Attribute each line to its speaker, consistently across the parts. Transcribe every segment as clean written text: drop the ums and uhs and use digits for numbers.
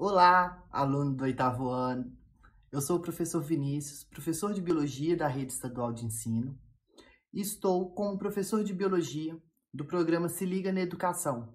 Speaker 1: Olá, aluno do 8º ano. Eu sou o professor Vinícius, professor de Biologia da Rede Estadual de Ensino, e estou como professor de Biologia do programa Se Liga na Educação.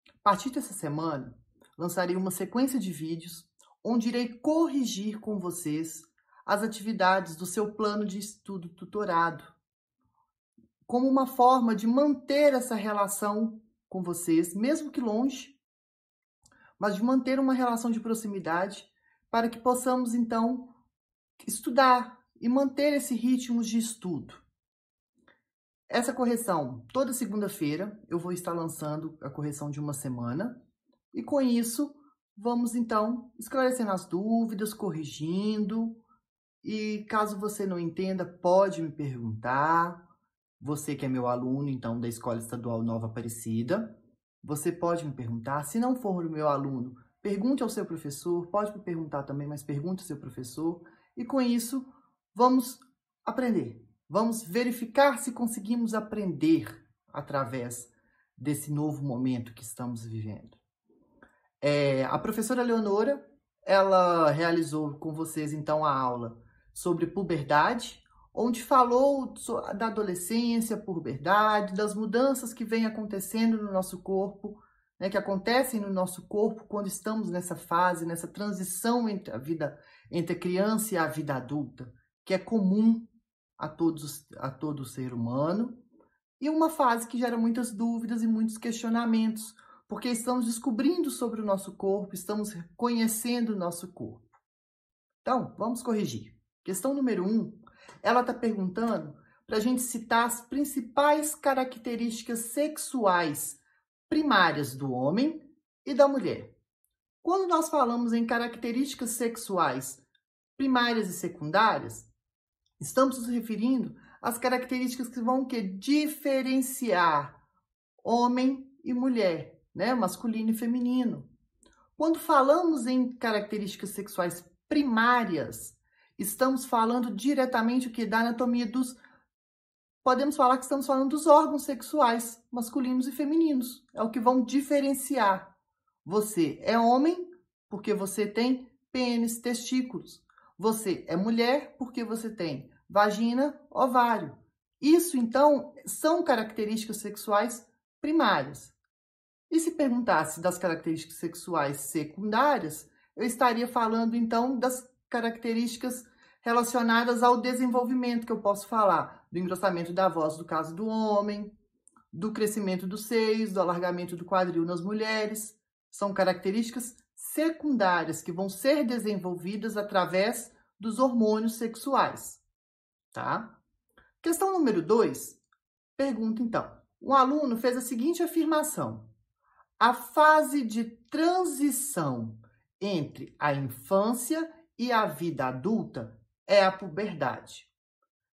Speaker 1: A partir dessa semana, lançarei uma sequência de vídeos onde irei corrigir com vocês as atividades do seu plano de estudo tutorado, como uma forma de manter essa relação com vocês, mesmo que longe, mas de manter uma relação de proximidade para que possamos, então, estudar e manter esse ritmo de estudo. Essa correção, toda segunda-feira, eu vou estar lançando a correção de uma semana e, com isso, vamos, então, esclarecendo as dúvidas, corrigindo e, caso você não entenda, pode me perguntar. Você que é meu aluno, então, da Escola Estadual Nova Aparecida, você pode me perguntar. Se não for o meu aluno, pergunte ao seu professor, pode me perguntar também, mas pergunte ao seu professor. E com isso, vamos aprender. Vamos verificar se conseguimos aprender através desse novo momento que estamos vivendo. A professora Leonora, ela realizou com vocês, então, a aula sobre puberdade, onde falou da adolescência, puberdade, das mudanças que vêm acontecendo no nosso corpo, né, que acontecem no nosso corpo quando estamos nessa fase, nessa transição entre a criança e a vida adulta, que é comum a todo ser humano, e uma fase que gera muitas dúvidas e muitos questionamentos, porque estamos descobrindo sobre o nosso corpo, estamos conhecendo o nosso corpo. Então, vamos corrigir. Questão número 1. Ela está perguntando para a gente citar as principais características sexuais primárias do homem e da mulher. Quando nós falamos em características sexuais primárias e secundárias, estamos nos referindo às características que vão diferenciar homem e mulher, né? Masculino e feminino. Quando falamos em características sexuais primárias, estamos falando diretamente o que da anatomia dos... Podemos falar que estamos falando dos órgãos sexuais, masculinos e femininos. É o que vão diferenciar. Você é homem porque você tem pênis, testículos. Você é mulher porque você tem vagina, ovário. Isso, então, são características sexuais primárias. E se perguntasse das características sexuais secundárias, eu estaria falando, então, das características relacionadas ao desenvolvimento, que eu posso falar do engrossamento da voz, no caso do homem, do crescimento dos seios, do alargamento do quadril nas mulheres. São características secundárias que vão ser desenvolvidas através dos hormônios sexuais, tá? Questão número 2, pergunta então. Um aluno fez a seguinte afirmação: a fase de transição entre a infância e a vida adulta é a puberdade.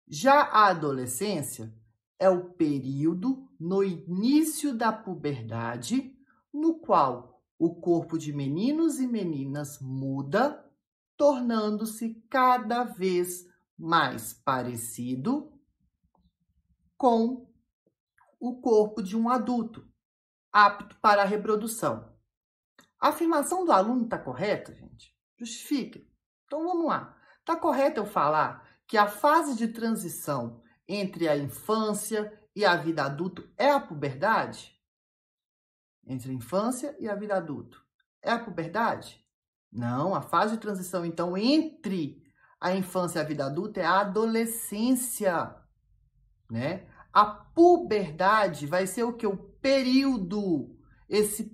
Speaker 1: Já a adolescência é o período no início da puberdade, no qual o corpo de meninos e meninas muda, tornando-se cada vez mais parecido com o corpo de um adulto, apto para a reprodução. A afirmação do aluno está correta, gente? Justifique. Então, vamos lá. Está correto eu falar que a fase de transição entre a infância e a vida adulta é a puberdade? Entre a infância e a vida adulta é a puberdade? Não, a fase de transição, então, entre a infância e a vida adulta é a adolescência, né? A puberdade vai ser o que? O período, esse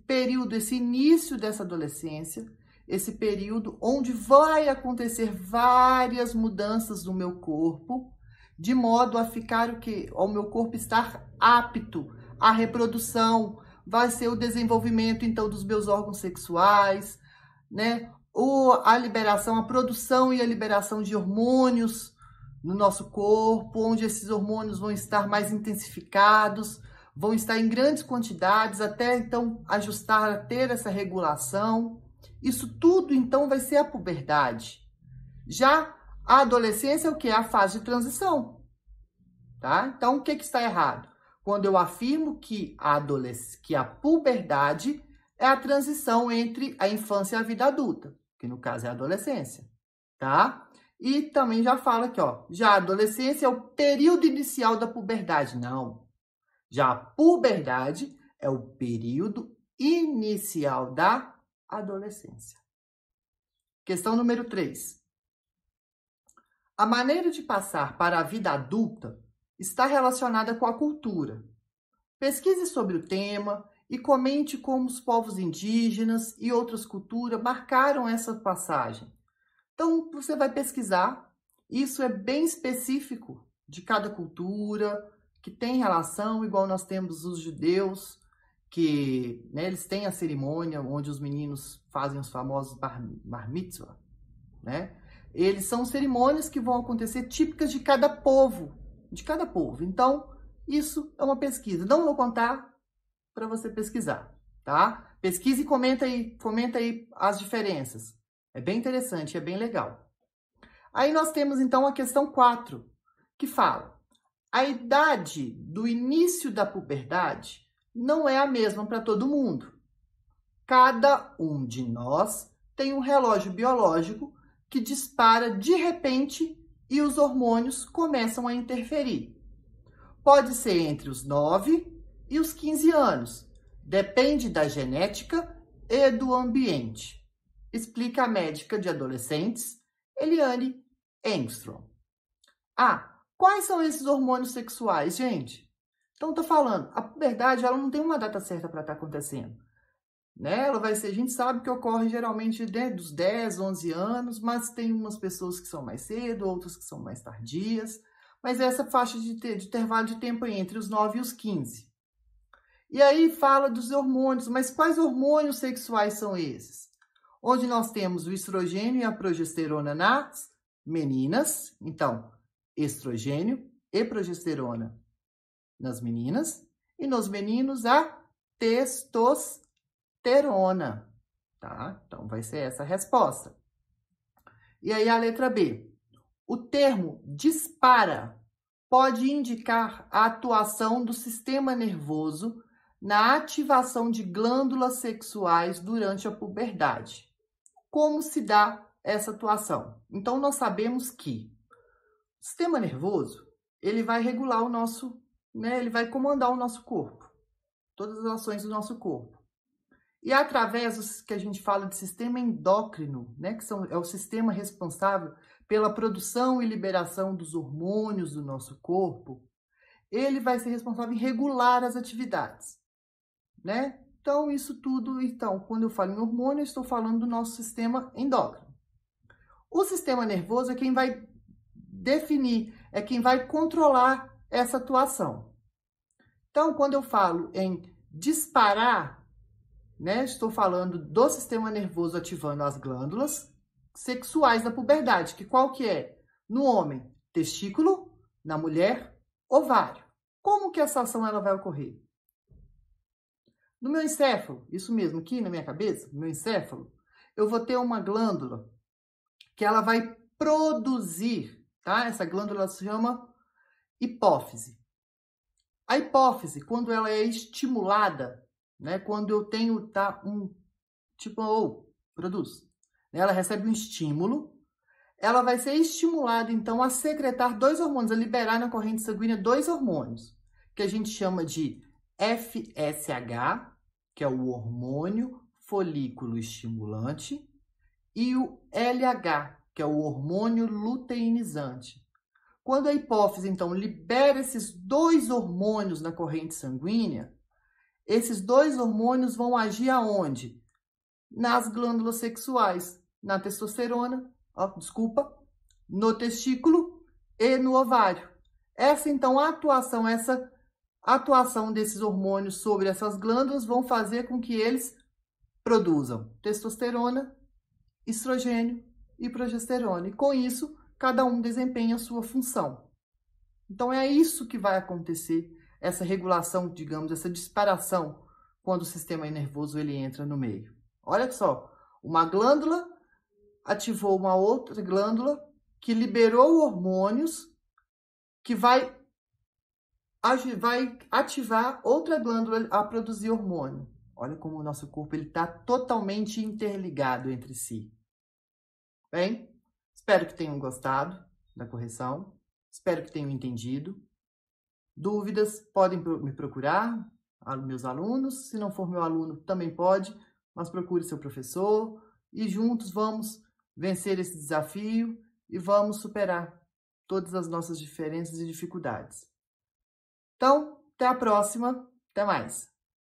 Speaker 1: início dessa adolescência, esse período onde vai acontecer várias mudanças no meu corpo, de modo a ficar o quê? Ao meu corpo estar apto à reprodução, vai ser o desenvolvimento, então, dos meus órgãos sexuais, né? A liberação, a produção e a liberação de hormônios no nosso corpo, onde esses hormônios vão estar mais intensificados, vão estar em grandes quantidades, até, então, ajustar a ter essa regulação. Isso tudo, então, vai ser a puberdade. Já a adolescência é o que? É a fase de transição, tá? Então, o que está errado? Quando eu afirmo que a puberdade é a transição entre a infância e a vida adulta, que no caso é a adolescência, tá? E também já fala aqui, ó, já a adolescência é o período inicial da puberdade. Não. Já a puberdade é o período inicial da adolescência. Questão número 3. A maneira de passar para a vida adulta está relacionada com a cultura. Pesquise sobre o tema e comente como os povos indígenas e outras culturas marcaram essa passagem. Então, você vai pesquisar. Isso é bem específico de cada cultura, que tem relação, igual nós temos os judeus, que né, eles têm a cerimônia onde os meninos fazem os famosos bar mitzvah, né? Eles são cerimônias que vão acontecer típicas de cada povo, Então, isso é uma pesquisa. Não vou contar para você pesquisar, tá? Pesquise e comenta aí as diferenças. É bem interessante, é bem legal. Aí nós temos, então, a questão 4, que fala: a idade do início da puberdade não é a mesma para todo mundo. Cada um de nós tem um relógio biológico que dispara de repente e os hormônios começam a interferir. Pode ser entre os 9 e os 15 anos. Depende da genética e do ambiente. Explica a médica de adolescentes, Eliane Engstrom. Quais são esses hormônios sexuais, gente? Então, tô falando, a puberdade, ela não tem uma data certa para estar acontecendo. Né? Ela vai ser, a gente sabe que ocorre geralmente dos 10, 11 anos, mas tem umas pessoas que são mais cedo, outras que são mais tardias. Mas essa faixa de intervalo de tempo é entre os 9 e os 15. E aí fala dos hormônios, mas quais hormônios sexuais são esses? Onde nós temos o estrogênio e a progesterona nas meninas. Então, estrogênio e progesterona nas meninas. E nos meninos, a testosterona. Tá? Então, vai ser essa a resposta. E aí, a letra B. O termo dispara pode indicar a atuação do sistema nervoso na ativação de glândulas sexuais durante a puberdade. Como se dá essa atuação? Então, nós sabemos que o sistema nervoso, ele vai regular o nosso, né? Ele vai comandar o nosso corpo, todas as ações do nosso corpo. E através do que a gente fala de sistema endócrino, né? Que é o sistema responsável pela produção e liberação dos hormônios do nosso corpo, ele vai ser responsável em regular as atividades, né? Então, isso tudo, quando eu falo em hormônio, eu estou falando do nosso sistema endócrino. O sistema nervoso é quem vai definir, é quem vai controlar essa atuação. Então, quando eu falo em disparar, né, estou falando do sistema nervoso ativando as glândulas sexuais da puberdade, que qual que é? No homem, testículo, na mulher, ovário. Como que essa ação ela vai ocorrer? No meu encéfalo, isso mesmo, aqui na minha cabeça, no meu encéfalo, eu vou ter uma glândula que ela vai produzir, tá? Essa glândula se chama hipófise. A hipófise, quando ela é estimulada, né? Quando eu tenho, produz. Ela recebe um estímulo, ela vai ser estimulada, então, a secretar 2 hormônios, a liberar na corrente sanguínea 2 hormônios, que a gente chama de FSH, que é o hormônio folículo estimulante, e o LH, que é o hormônio luteinizante. Quando a hipófise, então, libera esses 2 hormônios na corrente sanguínea, esses 2 hormônios vão agir aonde? Nas glândulas sexuais, na testosterona, no testículo e no ovário. Essa atuação desses hormônios sobre essas glândulas vão fazer com que eles produzam testosterona, estrogênio e progesterona. E com isso, cada um desempenha a sua função. Então, é isso que vai acontecer, essa regulação, digamos, essa disparação, quando o sistema nervoso ele entra no meio. Olha só, uma glândula ativou uma outra glândula que liberou hormônios que vai ativar outra glândula a produzir hormônio. Olha como o nosso corpo está totalmente interligado entre si. Bem, espero que tenham gostado da correção. Espero que tenham entendido. Dúvidas, podem me procurar, meus alunos. Se não for meu aluno, também pode, mas procure seu professor e juntos vamos vencer esse desafio e vamos superar todas as nossas diferenças e dificuldades. Então, até a próxima. Até mais!